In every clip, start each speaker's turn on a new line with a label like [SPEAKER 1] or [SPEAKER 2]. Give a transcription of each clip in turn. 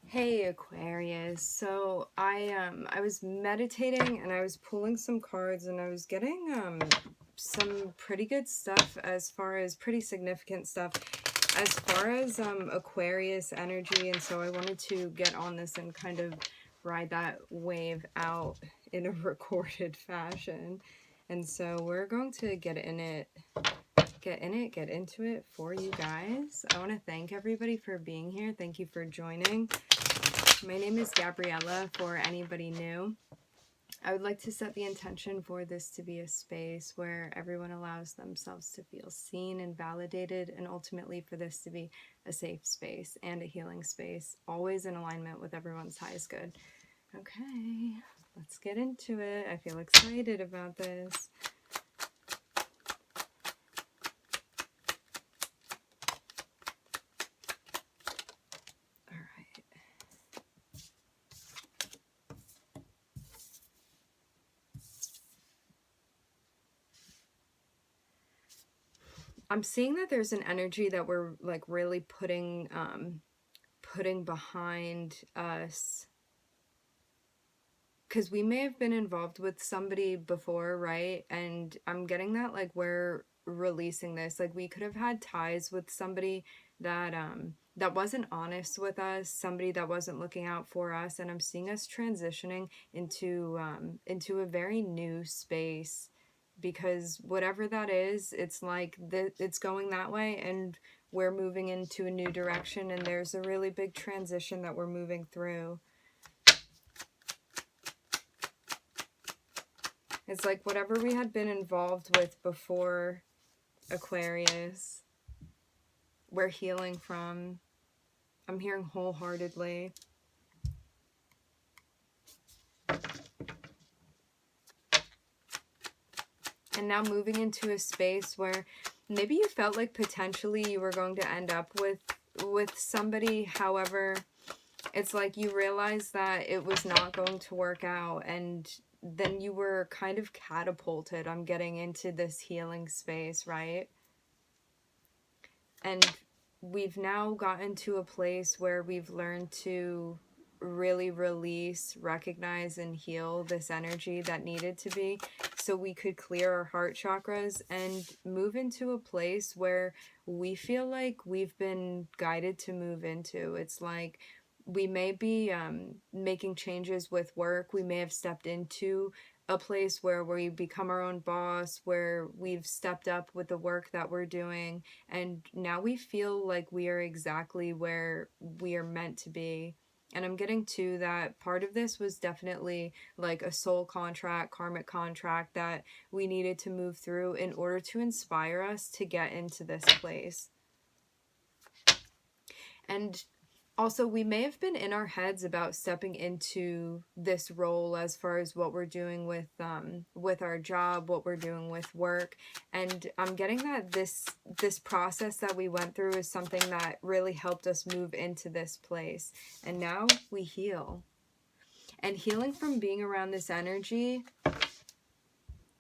[SPEAKER 1] Hey Aquarius. So I was meditating and I was pulling some cards and I was getting some pretty good stuff, as far as pretty significant stuff as far as Aquarius energy, and so I wanted to get on this and kind of ride that wave out in a recorded fashion. And so we're going to get into it for you guys. I want to thank everybody for being here. Thank you for joining. My name is Gabriella, for anybody new. I would like to set the intention for this to be a space where everyone allows themselves to feel seen and validated, and ultimately for this to be a safe space and a healing space, always in alignment with everyone's highest good. Okay, let's get into it. I feel excited about this. I'm seeing that there's an energy that we're like really putting behind us, because we may have been involved with somebody before, right? And I'm getting that like we're releasing this. Like we could have had ties with somebody that that wasn't honest with us, somebody that wasn't looking out for us, and I'm seeing us transitioning into a very new space, because whatever that is, it's like it's going that way, and we're moving into a new direction, and there's a really big transition that we're moving through. It's like whatever we had been involved with before, Aquarius, we're healing from. I'm hearing wholeheartedly. And now moving into a space where maybe you felt like potentially you were going to end up with somebody. However, it's like you realize that it was not going to work out, and then you were kind of catapulted. I'm getting into this healing space, right? And we've now gotten to a place where we've learned to really release, recognize, and heal this energy that needed to be, so we could clear our heart chakras and move into a place where we feel like we've been guided to move into. It's like we may be making changes with work. We may have stepped into a place where we become our own boss, where we've stepped up with the work that we're doing, and now we feel like we are exactly where we are meant to be. And I'm getting to that part of this was definitely like a soul contract, karmic contract that we needed to move through in order to inspire us to get into this place. And also, we may have been in our heads about stepping into this role as far as what we're doing with our job, what we're doing with work, and I'm getting that this process that we went through is something that really helped us move into this place, and now we heal. And healing from being around this energy,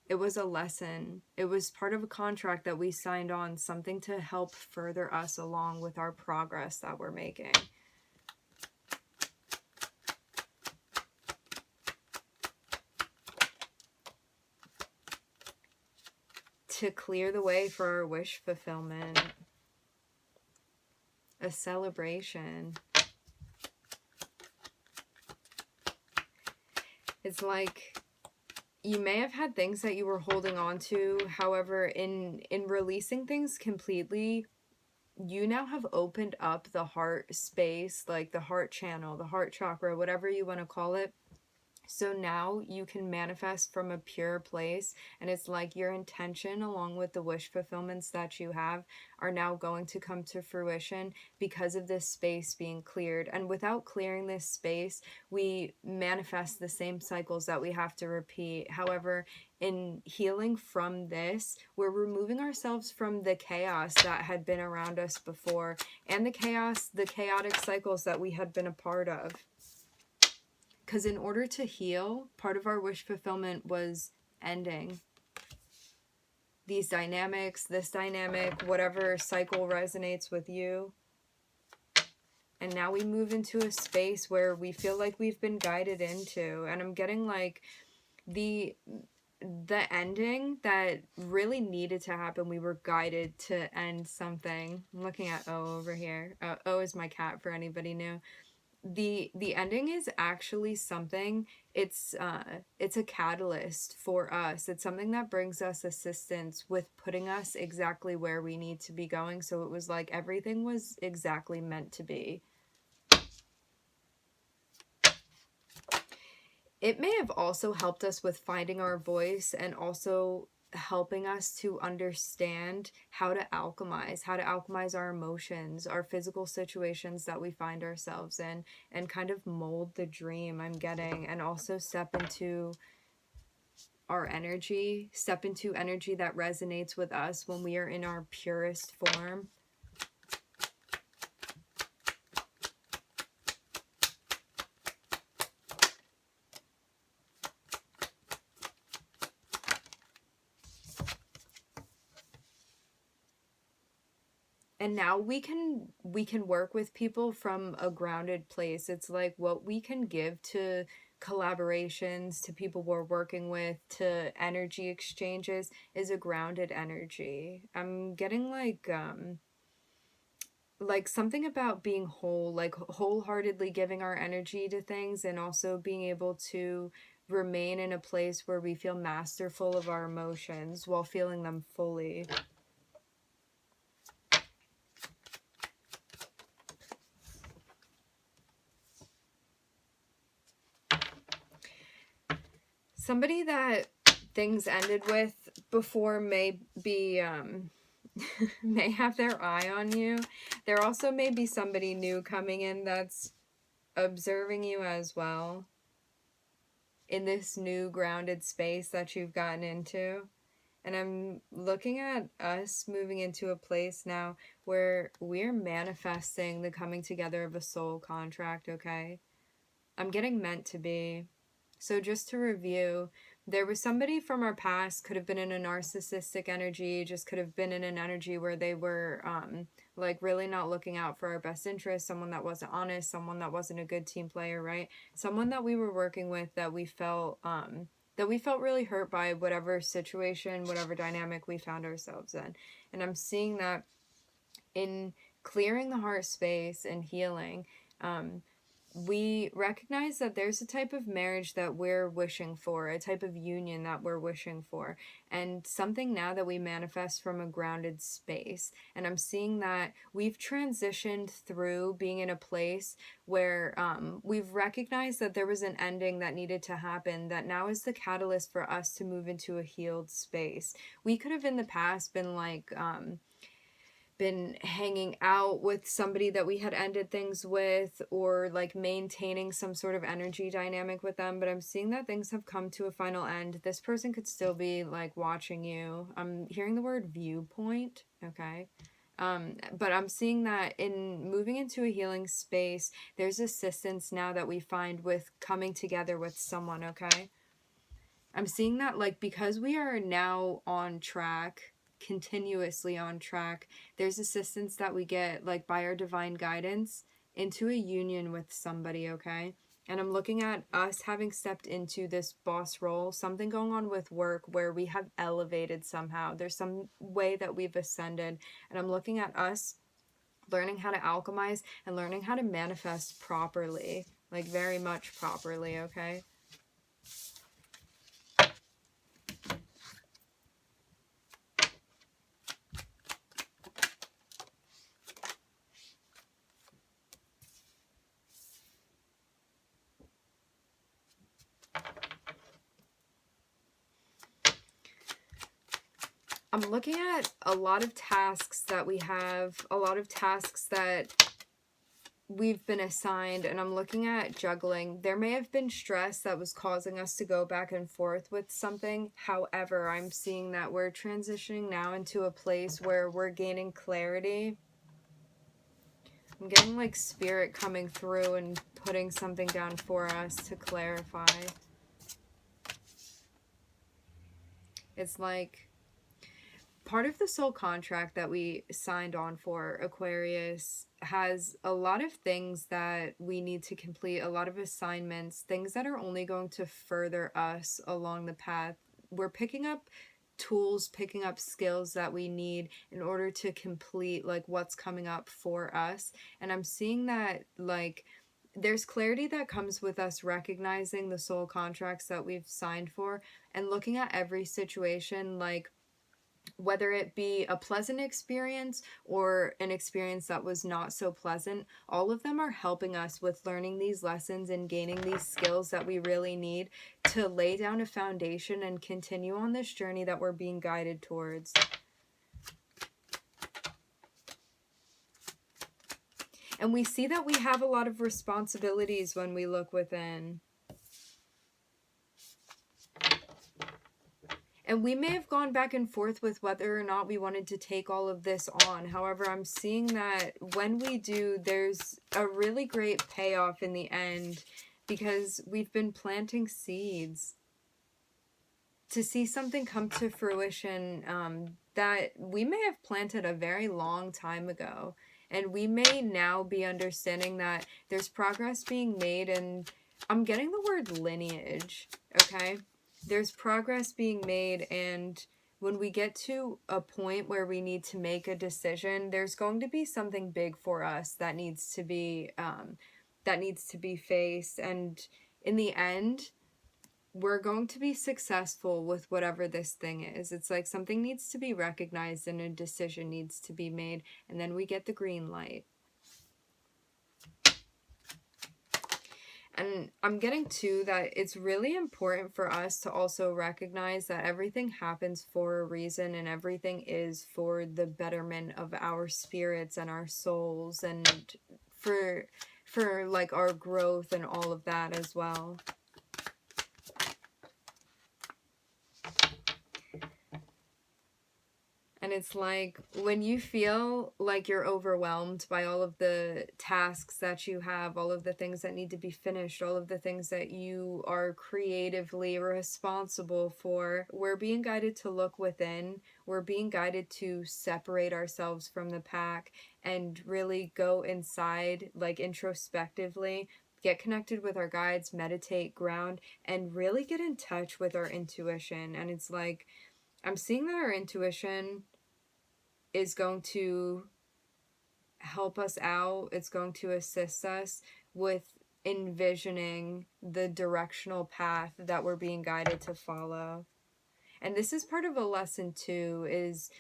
[SPEAKER 1] it was a lesson. It was part of a contract that we signed on, something to help further us along with our progress that we're making. To clear the way for our wish fulfillment. A celebration. It's like you may have had things that you were holding on to. However, in releasing things completely, you now have opened up the heart space, like the heart channel, the heart chakra, whatever you want to call it. So now you can manifest from a pure place, and it's like your intention, along with the wish fulfillments that you have, are now going to come to fruition because of this space being cleared. And without clearing this space, we manifest the same cycles that we have to repeat. However, in healing from this, we're removing ourselves from the chaos that had been around us before, and the chaotic cycles that we had been a part of. Because in order to heal, part of our wish fulfillment was ending these dynamics, this dynamic, whatever cycle resonates with you. And now we move into a space where we feel like we've been guided into. And I'm getting like the ending that really needed to happen. We were guided to end something. I'm looking at O over here. O is my cat for anybody new. The ending is actually something. It's a catalyst for us. It's something that brings us assistance with putting us exactly where we need to be going. So it was like everything was exactly meant to be. It may have also helped us with finding our voice and also helping us to understand how to alchemize our emotions, our physical situations that we find ourselves in, and kind of mold the dream I'm getting, and also step into our energy, step into energy that resonates with us when we are in our purest form. And now we can work with people from a grounded place. It's like what we can give to collaborations, to people we're working with, to energy exchanges is a grounded energy. I'm getting like something about being whole, like wholeheartedly giving our energy to things, and also being able to remain in a place where we feel masterful of our emotions while feeling them fully. Somebody that things ended with before may be may have their eye on you. There also may be somebody new coming in that's observing you as well in this new grounded space that you've gotten into. And I'm looking at us moving into a place now where we're manifesting the coming together of a soul contract, okay? I'm getting meant to be. So just to review, there was somebody from our past, could have been in a narcissistic energy, just could have been in an energy where they were like really not looking out for our best interest, someone that wasn't honest, someone that wasn't a good team player, right? Someone that we were working with that we felt really hurt by whatever situation, whatever dynamic we found ourselves in. And I'm seeing that in clearing the heart space and healing, we recognize that there's a type of marriage that we're wishing for, a type of union that we're wishing for, and something now that we manifest from a grounded space. And I'm seeing that we've transitioned through being in a place where we've recognized that there was an ending that needed to happen, that now is the catalyst for us to move into a healed space. We could have in the past been like been hanging out with somebody that we had ended things with, or like maintaining some sort of energy dynamic with them, but I'm seeing that things have come to a final end. This person could still be like watching you. I'm hearing the word viewpoint, okay? But I'm seeing that in moving into a healing space, there's assistance now that we find with coming together with someone, okay? I'm seeing that like because we are now on track, continuously on track, there's assistance that we get like by our divine guidance into a union with somebody, okay? And I'm looking at us having stepped into this boss role, something going on with work where we have elevated somehow. There's some way that we've ascended. And I'm looking at us learning how to alchemize and learning how to manifest properly, like very much properly, okay? I'm looking at a lot of tasks that we have, a lot of tasks that we've been assigned, and I'm looking at juggling. There may have been stress that was causing us to go back and forth with something. However, I'm seeing that we're transitioning now into a place where we're gaining clarity. I'm getting like spirit coming through and putting something down for us to clarify. It's like part of the soul contract that we signed on for, Aquarius, has a lot of things that we need to complete, a lot of assignments, things that are only going to further us along the path. We're picking up tools, picking up skills that we need in order to complete like what's coming up for us. And I'm seeing that like there's clarity that comes with us recognizing the soul contracts that we've signed for and looking at every situation, like whether it be a pleasant experience or an experience that was not so pleasant, all of them are helping us with learning these lessons and gaining these skills that we really need to lay down a foundation and continue on this journey that we're being guided towards. And we see that we have a lot of responsibilities when we look within. And we may have gone back and forth with whether or not we wanted to take all of this on. However, I'm seeing that when we do, there's a really great payoff in the end because we've been planting seeds to see something come to fruition that we may have planted a very long time ago. And we may now be understanding that there's progress being made, and I'm getting the word lineage, okay? There's progress being made, and when we get to a point where we need to make a decision, there's going to be something big for us that needs to be faced, and in the end, we're going to be successful with whatever this thing is. It's like something needs to be recognized and a decision needs to be made, and then we get the green light. And I'm getting to that it's really important for us to also recognize that everything happens for a reason and everything is for the betterment of our spirits and our souls and for like our growth and all of that as well. And it's like when you feel like you're overwhelmed by all of the tasks that you have, all of the things that need to be finished, all of the things that you are creatively responsible for, we're being guided to look within. We're being guided to separate ourselves from the pack and really go inside, like introspectively, get connected with our guides, meditate, ground, and really get in touch with our intuition. And it's like, I'm seeing that our intuition is going to help us out. It's going to assist us with envisioning the directional path that we're being guided to follow. And this is part of a lesson too, is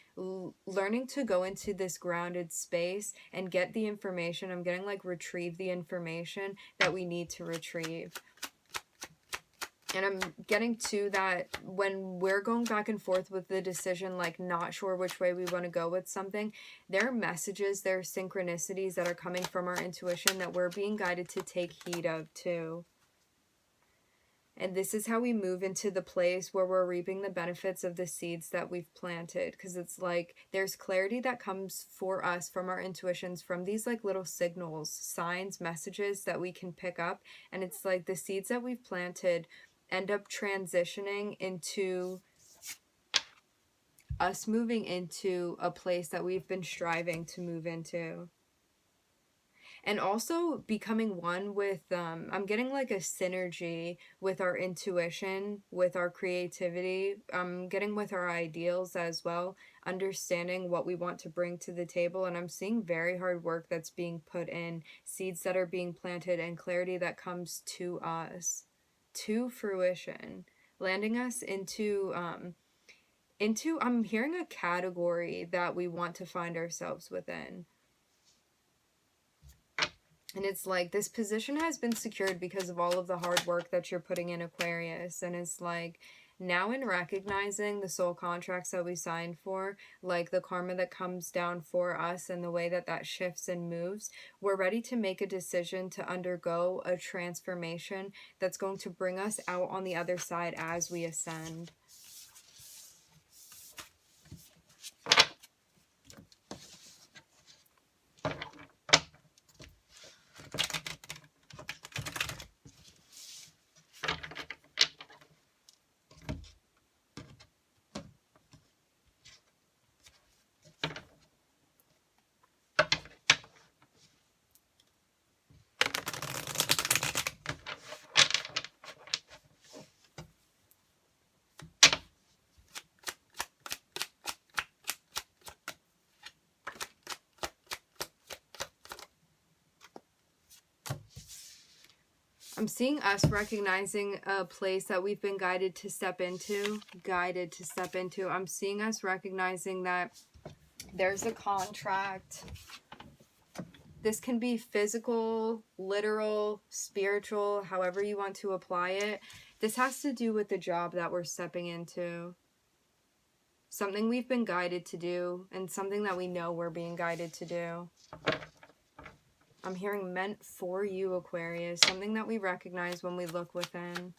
[SPEAKER 1] learning to go into this grounded space and get the information. I'm getting like retrieve the information that we need to retrieve. And I'm getting to that when we're going back and forth with the decision, like not sure which way we want to go with something, there are messages, there are synchronicities that are coming from our intuition that we're being guided to take heed of too. And this is how we move into the place where we're reaping the benefits of the seeds that we've planted. Because it's like there's clarity that comes for us from our intuitions, from these like little signals, signs, messages that we can pick up. And it's like the seeds that we've planted end up transitioning into us moving into a place that we've been striving to move into. And also becoming one with, I'm getting like a synergy with our intuition, with our creativity, getting with our ideals as well, understanding what we want to bring to the table. And I'm seeing very hard work that's being put in, seeds that are being planted, and clarity that comes to us, to fruition, landing us into I'm hearing a category that we want to find ourselves within. And it's like this position has been secured because of all of the hard work that you're putting in, Aquarius. And it's like now in recognizing the soul contracts that we signed for, like the karma that comes down for us and the way that that shifts and moves, we're ready to make a decision to undergo a transformation that's going to bring us out on the other side as we ascend. I'm seeing us recognizing a place that we've been guided to step into. I'm seeing us recognizing that there's a contract. This can be physical, literal, spiritual, however you want to apply it. This has to do with the job that we're stepping into. Something we've been guided to do, and something that we know we're being guided to do. I'm hearing meant for you, Aquarius. Something that we recognize when we look within.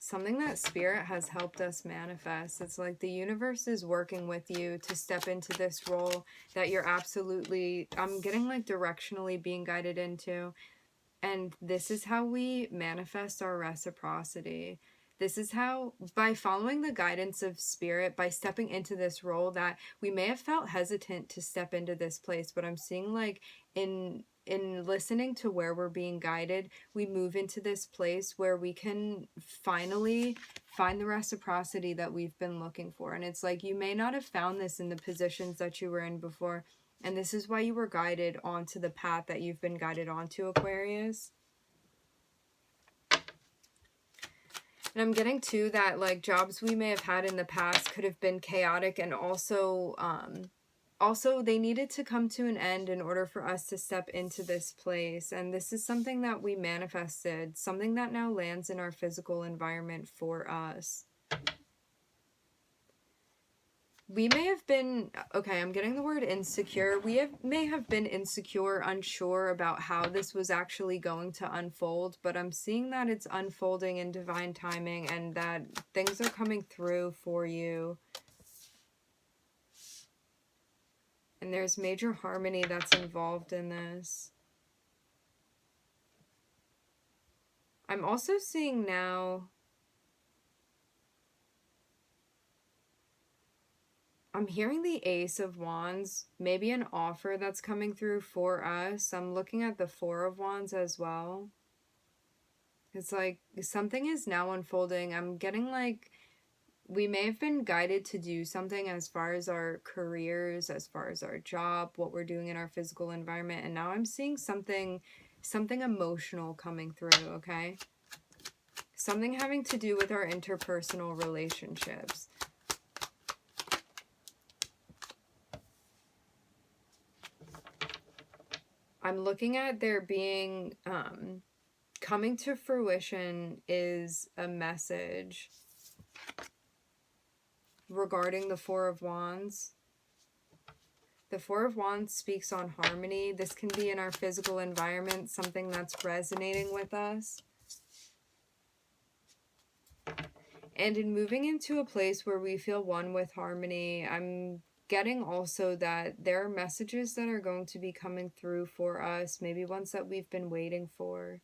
[SPEAKER 1] Something that Spirit has helped us manifest. It's like the universe is working with you to step into this role that you're absolutely, I'm getting like directionally being guided into. And this is how we manifest our reciprocity. This is how, by following the guidance of Spirit, by stepping into this role that we may have felt hesitant to step into this place, but I'm seeing like in listening to where we're being guided, we move into this place where we can finally find the reciprocity that we've been looking for. And it's like, you may not have found this in the positions that you were in before, and this is why you were guided onto the path that you've been guided onto, Aquarius. And I'm getting too that like jobs we may have had in the past could have been chaotic, and also they needed to come to an end in order for us to step into this place. And this is something that we manifested, something that now lands in our physical environment for us. We may have been, okay, I'm getting the word insecure. May have been insecure, unsure about how this was actually going to unfold, but I'm seeing that it's unfolding in divine timing and that things are coming through for you. And there's major harmony that's involved in this. I'm also seeing now, I'm hearing the Ace of Wands, maybe an offer that's coming through for us. I'm looking at the Four of Wands as well. It's like something is now unfolding. I'm getting like we may have been guided to do something as far as our careers, as far as our job, what we're doing in our physical environment. And now I'm seeing something emotional coming through, okay? Something having to do with our interpersonal relationships. I'm looking at there being, coming to fruition is a message regarding the Four of Wands. The Four of Wands speaks on harmony. This can be in our physical environment, something that's resonating with us. And in moving into a place where we feel one with harmony, I'm getting also that there are messages that are going to be coming through for us, maybe ones that we've been waiting for.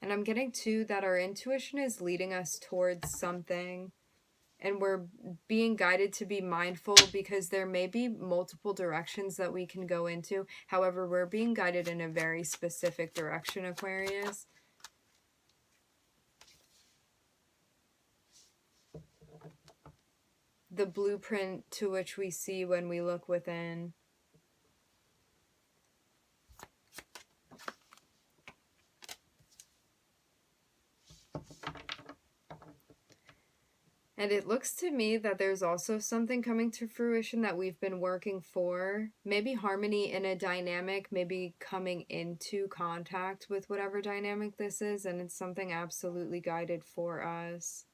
[SPEAKER 1] And I'm getting too that our intuition is leading us towards something, and we're being guided to be mindful because there may be multiple directions that we can go into. However, we're being guided in a very specific direction, Aquarius. The blueprint to which we see when we look within. And it looks to me that there's also something coming to fruition that we've been working for. Maybe harmony in a dynamic, maybe coming into contact with whatever dynamic this is, and it's something absolutely guided for us.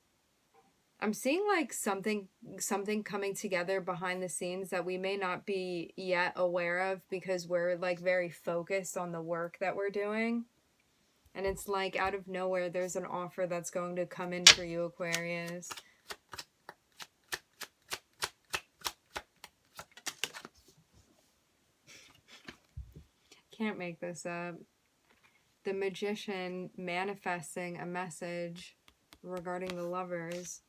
[SPEAKER 1] I'm seeing like something coming together behind the scenes that we may not be yet aware of because we're like very focused on the work that we're doing. And it's like out of nowhere, there's an offer that's going to come in for you, Aquarius. Can't make this up. The Magician manifesting a message regarding the Lovers.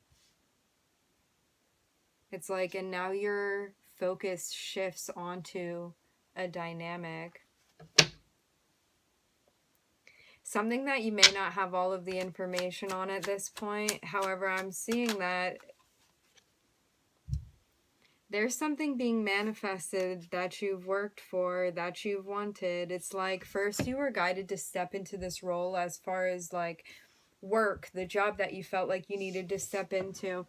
[SPEAKER 1] It's like, and now your focus shifts onto a dynamic. Something that you may not have all of the information on at this point. However, I'm seeing that There's something being manifested that you've worked for, that you've wanted. It's like first you were guided to step into this role as far as like work, the job that you felt like you needed to step into.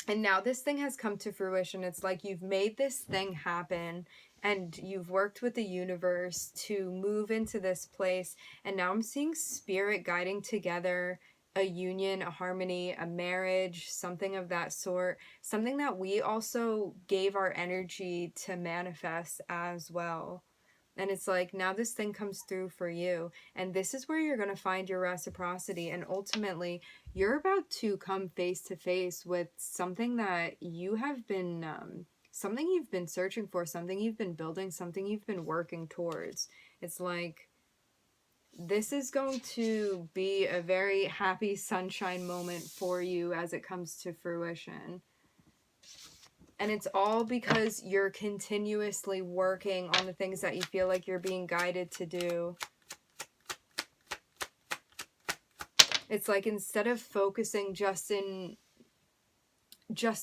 [SPEAKER 1] And now this thing has come to fruition. It's like you've made this thing happen and you've worked with the universe to move into this place. And now I'm seeing spirit guiding together a union, a harmony, a marriage, something of that sort. Something that we also gave our energy to manifest as well. And it's like, now this thing comes through for you. And this is where you're going to find your reciprocity. And ultimately, you're about to come face to face with something that you have been, something you've been searching for, something you've been building, something you've been working towards. It's like, this is going to be a very happy sunshine moment for you as it comes to fruition. And it's all because you're continuously working on the things that you feel like you're being guided to do. It's like instead of focusing just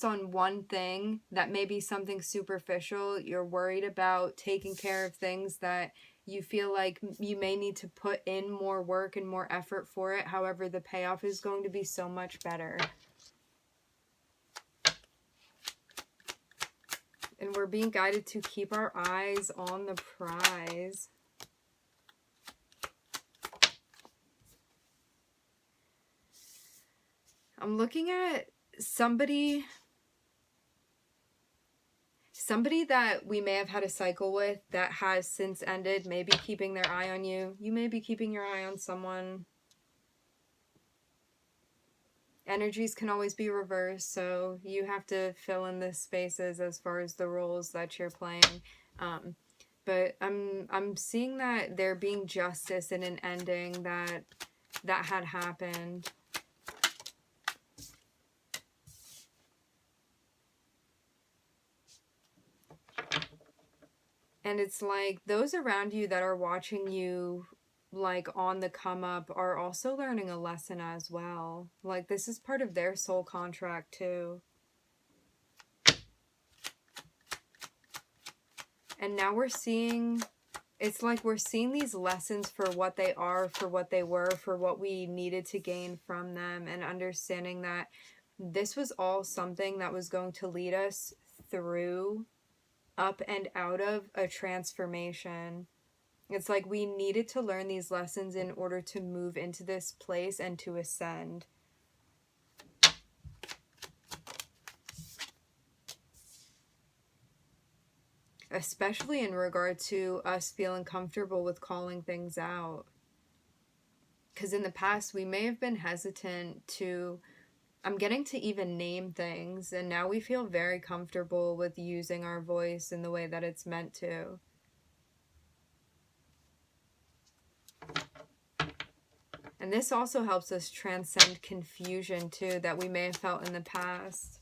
[SPEAKER 1] on one thing that may be something superficial, you're worried about taking care of things that you feel like you may need to put in more work and more effort for it. However, the payoff is going to be so much better. And we're being guided to keep our eyes on the prize. I'm looking at somebody that we may have had a cycle with that has since ended, maybe keeping their eye on you. You may be keeping your eye on someone. Energies can always be reversed, so you have to fill in the spaces as far as the roles that you're playing. But I'm seeing that there being justice in an ending that had happened. And it's like those around you that are watching you like on the come up are also learning a lesson as well. Like this is part of their soul contract too. And now we're seeing, it's like we're seeing these lessons for what they are, for what they were, for what we needed to gain from them, and understanding that this was all something that was going to lead us through, up and out of a transformation. It's like we needed to learn these lessons in order to move into this place and to ascend. Especially in regard to us feeling comfortable with calling things out. Because in the past, we may have been hesitant to, I'm getting to even name things, and now we feel very comfortable with using our voice in the way that it's meant to. And this also helps us transcend confusion too that we may have felt in the past.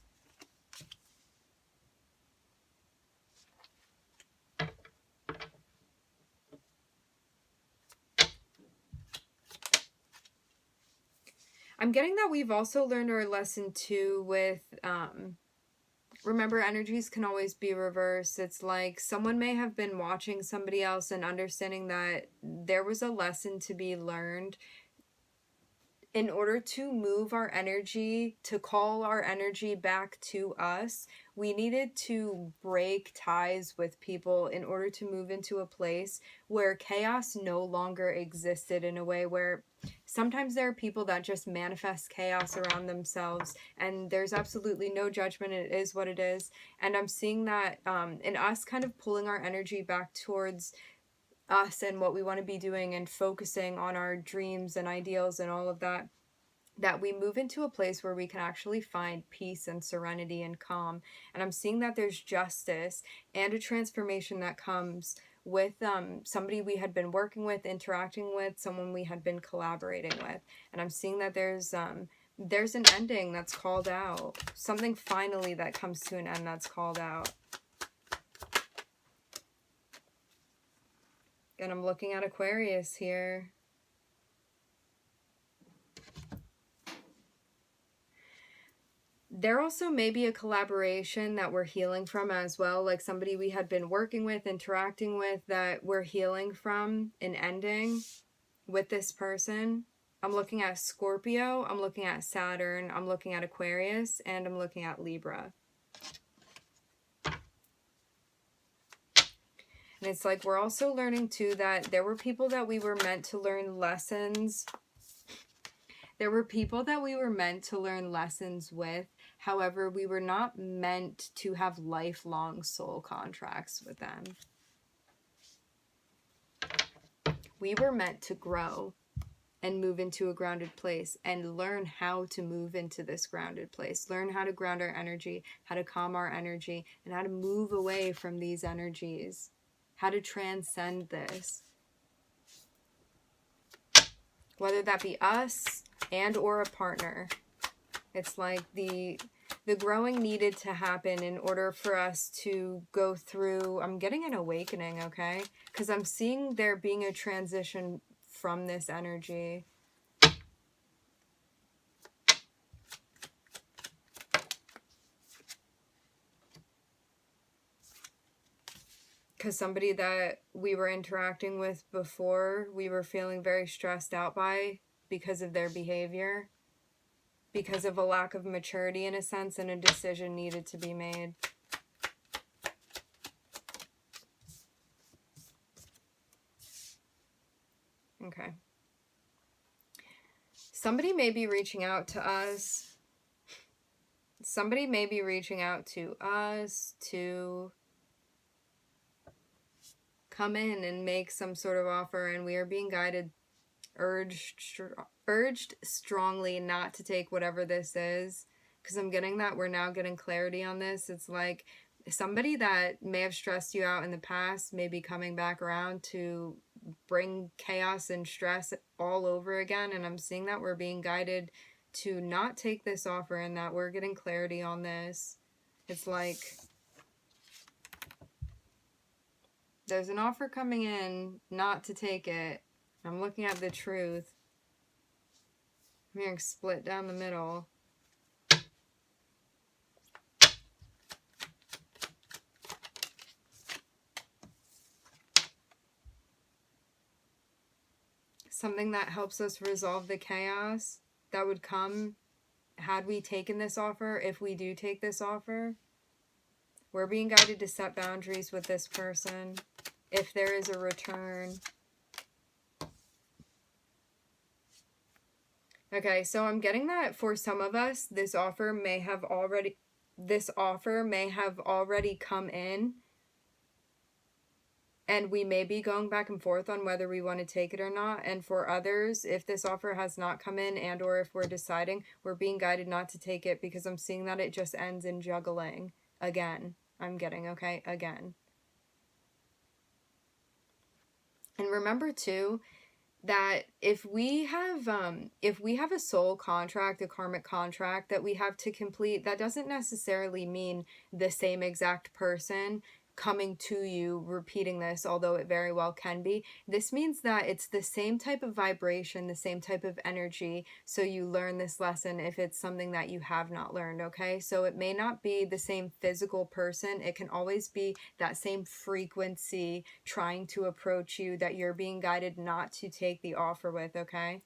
[SPEAKER 1] I'm getting that we've also learned our lesson too with, remember, energies can always be reversed. It's like someone may have been watching somebody else and understanding that there was a lesson to be learned. In order to move our energy, to call our energy back to us, we needed to break ties with people in order to move into a place where chaos no longer existed, in a way where sometimes there are people that just manifest chaos around themselves, and there's absolutely no judgment. It is what it is. And I'm seeing that in us kind of pulling our energy back towards us and what we want to be doing and focusing on our dreams and ideals and all of that, that we move into a place where we can actually find peace and serenity and calm. And I'm seeing that there's justice and a transformation that comes with somebody we had been working with, interacting with, someone we had been collaborating with. And I'm seeing that there's an ending that's called out, something finally that comes to an end that's called out. And I'm looking at Aquarius here. There also may be a collaboration that we're healing from as well, like somebody we had been working with, interacting with, that we're healing from an ending with this person. I'm looking at Scorpio, I'm looking at Saturn, I'm looking at Aquarius, and I'm looking at Libra. And it's like we're also learning too that there were people that we were meant to learn lessons. There were people that we were meant to learn lessons with. However, we were not meant to have lifelong soul contracts with them. We were meant to grow and move into a grounded place and learn how to move into this grounded place. Learn how to ground our energy, how to calm our energy, and how to move away from these energies. How to transcend this. Whether that be us and or a partner. It's like the growing needed to happen in order for us to go through, I'm getting an awakening, okay? Because I'm seeing there being a transition from this energy. Because somebody that we were interacting with before, we were feeling very stressed out by because of their behavior. Because of a lack of maturity in a sense, and a decision needed to be made. Okay. Somebody may be reaching out to us. Somebody may be reaching out to us to come in and make some sort of offer, and we are being guided, urged strongly not to take whatever this is, because I'm getting that we're now getting clarity on this. It's like somebody that may have stressed you out in the past may be coming back around to bring chaos and stress all over again, and I'm seeing that we're being guided to not take this offer and that we're getting clarity on this. It's like there's an offer coming in, not to take it. I'm looking at the truth. I'm hearing split down the middle. Something that helps us resolve the chaos that would come had we taken this offer, if we do take this offer. We're being guided to set boundaries with this person if there is a return. Okay, so I'm getting that for some of us, this offer may have already come in, and we may be going back and forth on whether we want to take it or not. And for others, if this offer has not come in, and or if we're deciding, we're being guided not to take it, because I'm seeing that it just ends in juggling again. I'm getting, okay, again. And remember too that if we have a soul contract, a karmic contract that we have to complete, that doesn't necessarily mean the same exact person coming to you repeating this, although it very well can be. This means that it's the same type of vibration, the same type of energy, so you learn this lesson if it's something that you have not learned, okay? So it may not be the same physical person, it can always be that same frequency trying to approach you that you're being guided not to take the offer with, okay?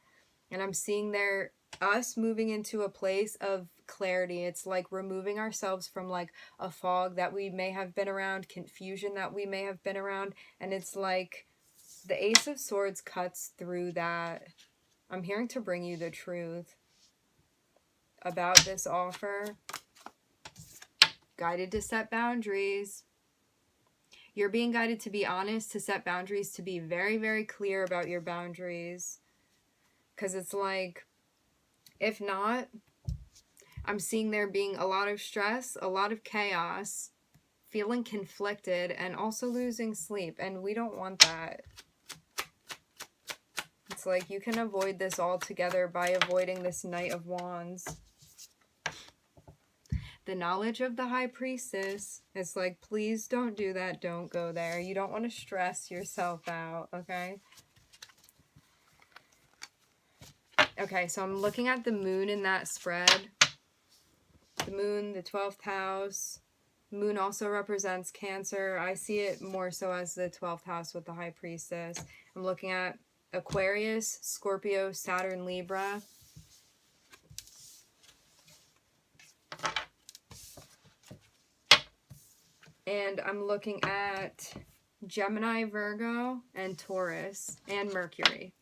[SPEAKER 1] And I'm seeing there us moving into a place of clarity. It's like removing ourselves from like a fog that we may have been around, confusion that we may have been around, and it's like the Ace of Swords cuts through that. I'm hearing to bring you the truth about this offer. Guided to set boundaries. You're being guided to be honest, to set boundaries, to be very, very clear about your boundaries. Because it's like, if not, I'm seeing there being a lot of stress, a lot of chaos, feeling conflicted, and also losing sleep. And we don't want that. It's like you can avoid this altogether by avoiding this Knight of Wands. The knowledge of the High Priestess. It's like, please don't do that. Don't go there. You don't want to stress yourself out, okay? Okay, so I'm looking at the moon in that spread. The moon, the 12th house. Moon also represents Cancer. I see it more so as the 12th house with the High Priestess. I'm looking at Aquarius, Scorpio, Saturn, Libra. And I'm looking at Gemini, Virgo, and Taurus, and Mercury.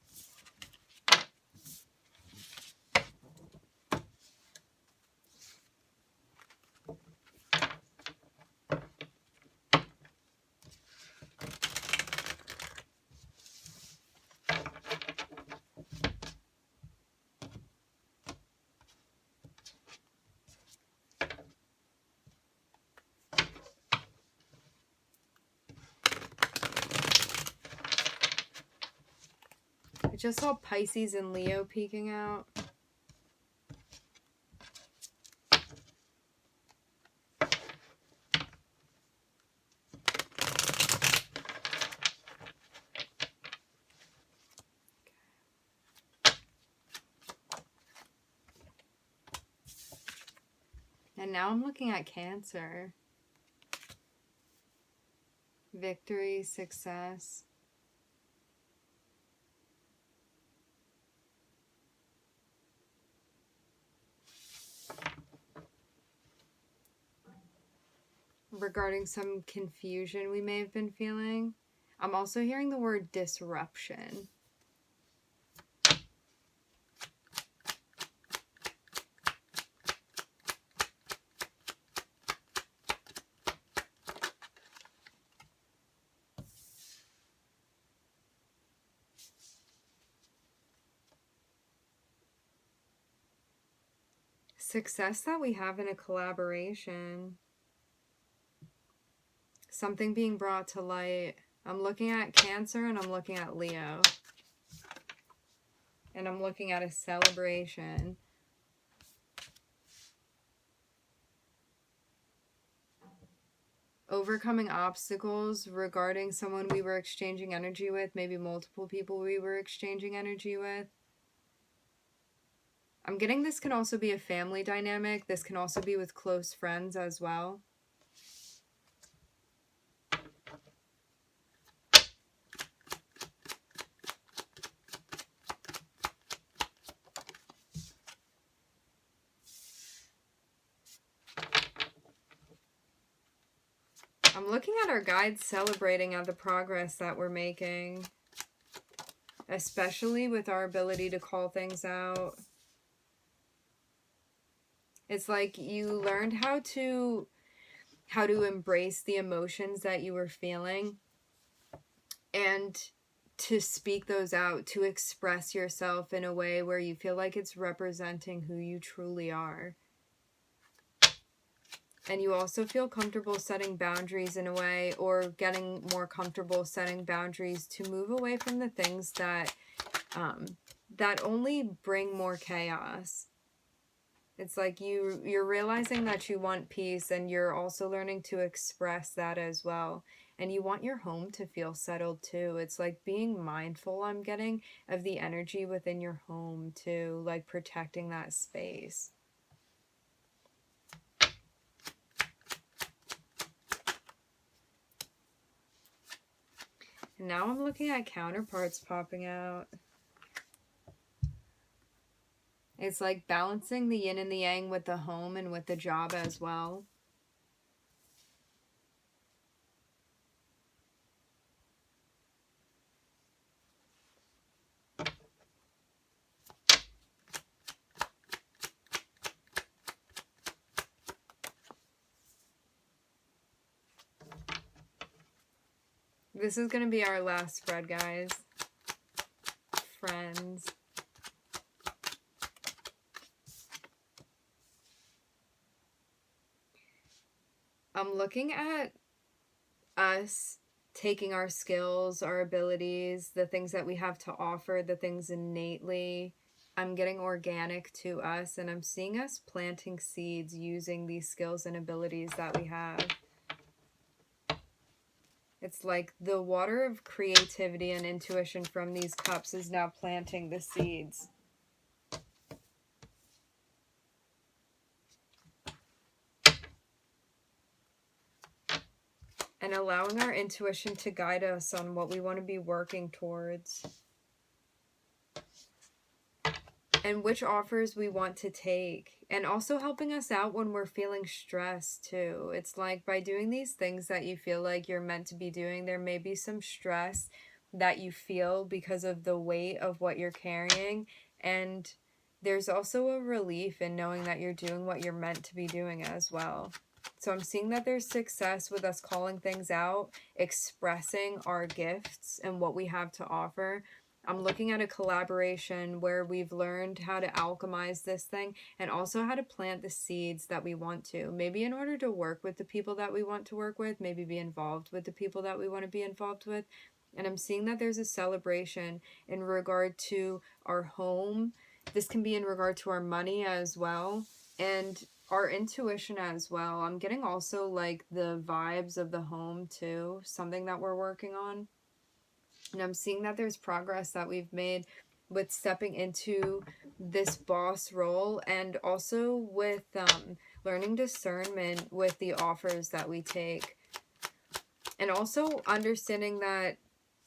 [SPEAKER 1] I just saw Pisces and Leo peeking out. And now I'm looking at Cancer. Victory, success. Regarding some confusion we may have been feeling. I'm also hearing the word disruption. Success that we have in a collaboration. Something being brought to light. I'm looking at Cancer and I'm looking at Leo. And I'm looking at a celebration. Overcoming obstacles regarding someone we were exchanging energy with, maybe multiple people we were exchanging energy with. I'm getting this can also be a family dynamic. This can also be with close friends as well. I'm looking at our guides celebrating at the progress that we're making, especially with our ability to call things out. It's like you learned how to embrace the emotions that you were feeling and to speak those out, to express yourself in a way where you feel like it's representing who you truly are. And you also feel comfortable setting boundaries in a way, or getting more comfortable setting boundaries to move away from the things that that only bring more chaos. It's like you're realizing that you want peace, and you're also learning to express that as well. And you want your home to feel settled too. It's like being mindful, I'm getting, of the energy within your home too, like protecting that space. And now I'm looking at counterparts popping out. It's like balancing the yin and the yang with the home and with the job as well. This is going to be our last spread, guys. Friends. I'm looking at us taking our skills, our abilities, the things that we have to offer, the things innately. I'm getting organic to us, and I'm seeing us planting seeds using these skills and abilities that we have. It's like the water of creativity and intuition from these cups is now planting the seeds. And allowing our intuition to guide us on what we want to be working towards. And which offers we want to take. And also helping us out when we're feeling stressed too. It's like by doing these things that you feel like you're meant to be doing, there may be some stress that you feel because of the weight of what you're carrying. And there's also a relief in knowing that you're doing what you're meant to be doing as well. So I'm seeing that there's success with us calling things out, expressing our gifts and what we have to offer. I'm looking at a collaboration where we've learned how to alchemize this thing and also how to plant the seeds that we want to. Maybe in order to work with the people that we want to work with, maybe be involved with the people that we want to be involved with. And I'm seeing that there's a celebration in regard to our home. This can be in regard to our money as well. And our intuition as well. I'm getting also like the vibes of the home too. Something that we're working on. And I'm seeing that there's progress that we've made with stepping into this boss role and also with learning discernment with the offers that we take. And also understanding that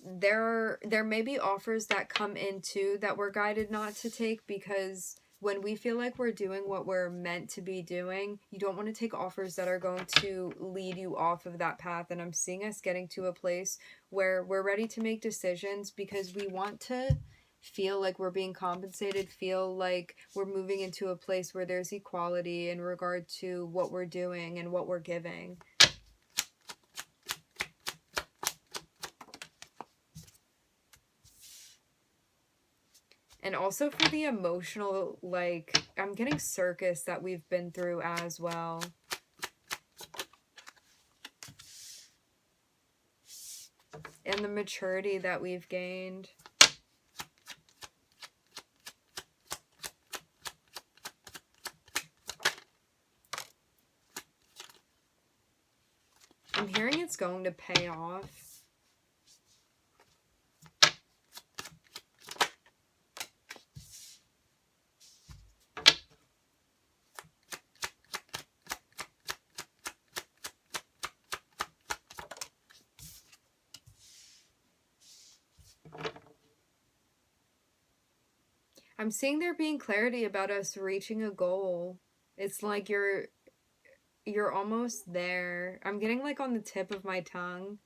[SPEAKER 1] there may be offers that come into that we're guided not to take, because when we feel like we're doing what we're meant to be doing, you don't want to take offers that are going to lead you off of that path. And I'm seeing us getting to a place where we're ready to make decisions because we want to feel like we're being compensated, feel like we're moving into a place where there's equality in regard to what we're doing and what we're giving. And also for the emotional, like, I'm getting circus that we've been through as well. And the maturity that we've gained. I'm hearing it's going to pay off. I'm seeing there being clarity about us reaching a goal. It's like you're almost there. I'm getting like on the tip of my tongue.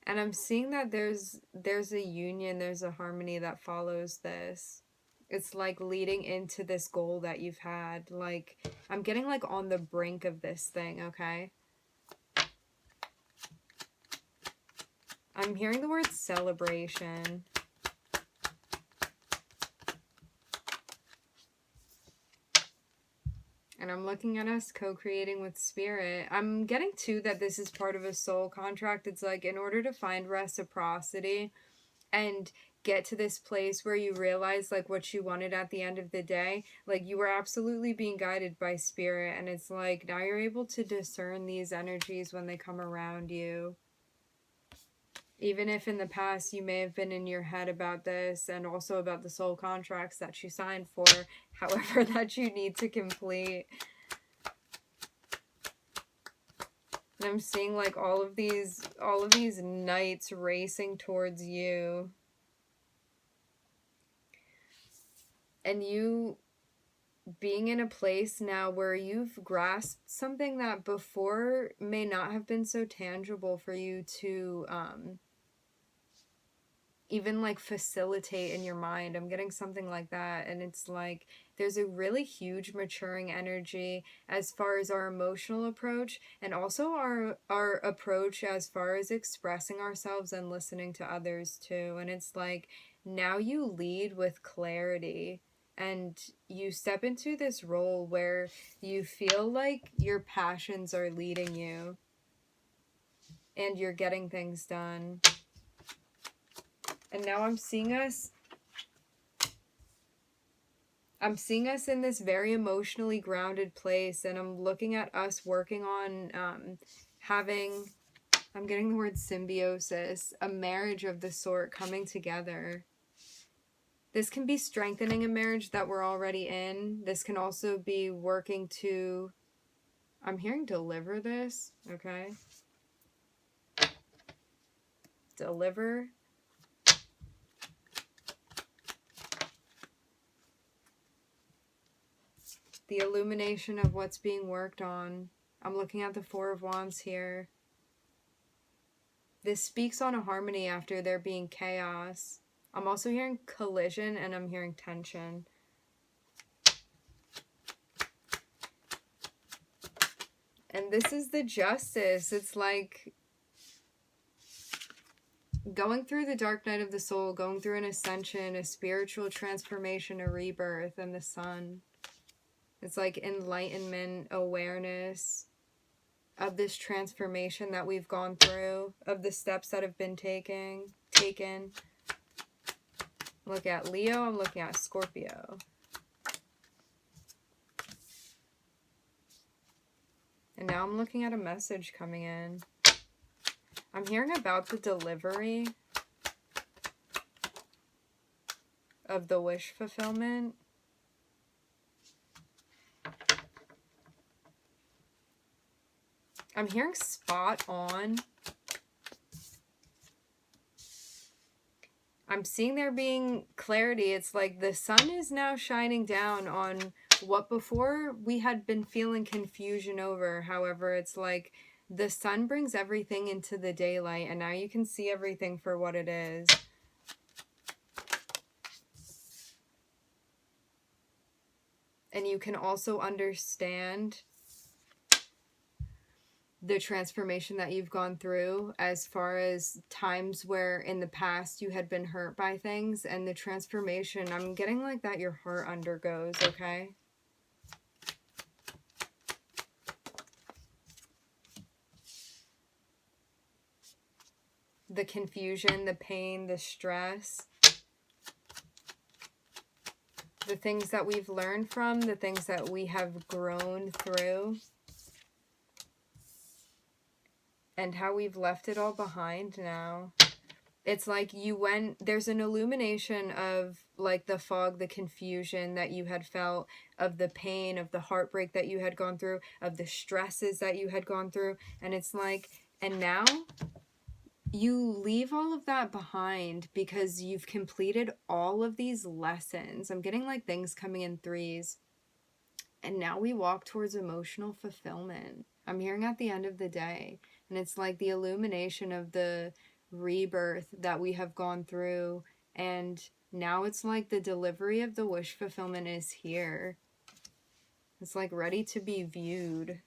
[SPEAKER 1] And I'm seeing that there's a union, there's a harmony that follows this. It's like leading into this goal that you've had. Like, I'm getting like on the brink of this thing, okay? I'm hearing the word celebration. And I'm looking at us co-creating with spirit. I'm getting too that this is part of a soul contract. It's like in order to find reciprocity and get to this place where you realize like what you wanted at the end of the day, like you were absolutely being guided by spirit, and it's like now you're able to discern these energies when they come around you. Even if in the past you may have been in your head about this and also about the soul contracts that you signed for, however, that you need to complete. And I'm seeing like all of these knights racing towards you. And you being in a place now where you've grasped something that before may not have been so tangible for you to even like facilitate in your mind. I'm getting something like that. And it's like there's a really huge maturing energy as far as our emotional approach, and also our approach as far as expressing ourselves and listening to others too. And it's like now you lead with clarity and you step into this role where you feel like your passions are leading you and you're getting things done. And now I'm seeing us in this very emotionally grounded place, and I'm looking at us working on having, I'm getting the word symbiosis, a marriage of the sort coming together. This can be strengthening a marriage that we're already in. This can also be working to I'm hearing deliver this, okay? Deliver. The illumination of what's being worked on. I'm looking at the Four of Wands here. This speaks on a harmony after there being chaos. I'm also hearing collision and I'm hearing tension. And this is the Justice. It's like going through the dark night of the soul, going through an ascension, a spiritual transformation, a rebirth, and the Sun. It's like enlightenment, awareness of this transformation that we've gone through, of the steps that have been taken. Look at Leo, I'm looking at Scorpio. And now I'm looking at a message coming in. I'm hearing about the delivery of the wish fulfillment. I'm hearing spot on. I'm seeing there being clarity. It's like the sun is now shining down on what before we had been feeling confusion over. However, it's like the sun brings everything into the daylight and now you can see everything for what it is. And you can also understand the transformation that you've gone through as far as times where in the past you had been hurt by things, and the transformation, I'm getting like that your heart undergoes, okay? The confusion, the pain, the stress, the things that we've learned from, the things that we have grown through, and how we've left it all behind now. It's like there's an illumination of like the fog, the confusion that you had felt, of the pain, of the heartbreak that you had gone through, of the stresses that you had gone through. And it's like, and now you leave all of that behind because you've completed all of these lessons. I'm getting like things coming in threes. And now we walk towards emotional fulfillment. I'm hearing at the end of the day. And it's like the illumination of the rebirth that we have gone through. And now it's like the delivery of the wish fulfillment is here. It's like ready to be viewed.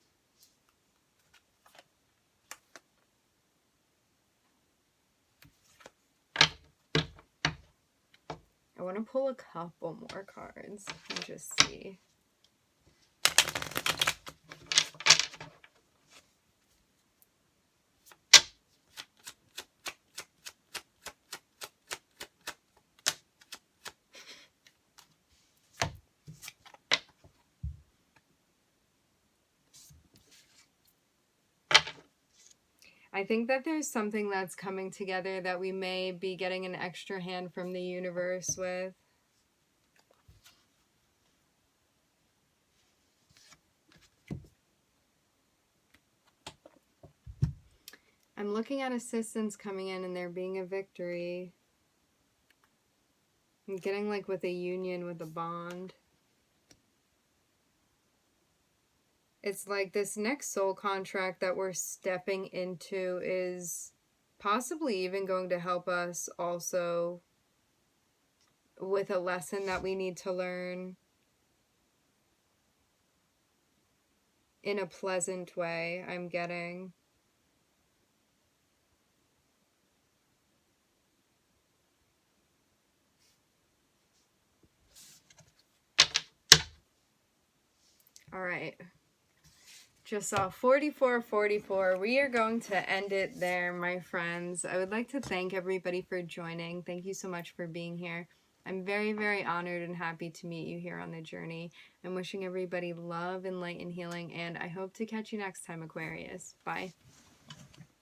[SPEAKER 1] I want to pull a couple more cards and just see. I think that there's something that's coming together that we may be getting an extra hand from the universe with. I'm looking at assistance coming in and there being a victory. I'm getting like with a union, with a bond. It's like this next soul contract that we're stepping into is possibly even going to help us also with a lesson that we need to learn in a pleasant way, I'm getting. All right. Just saw 4444. We are going to end it there, my friends. I would like to thank everybody for joining. Thank you so much for being here. I'm very, very honored and happy to meet you here on the journey. I'm wishing everybody love and light and healing, and I hope to catch you next time, Aquarius. Bye.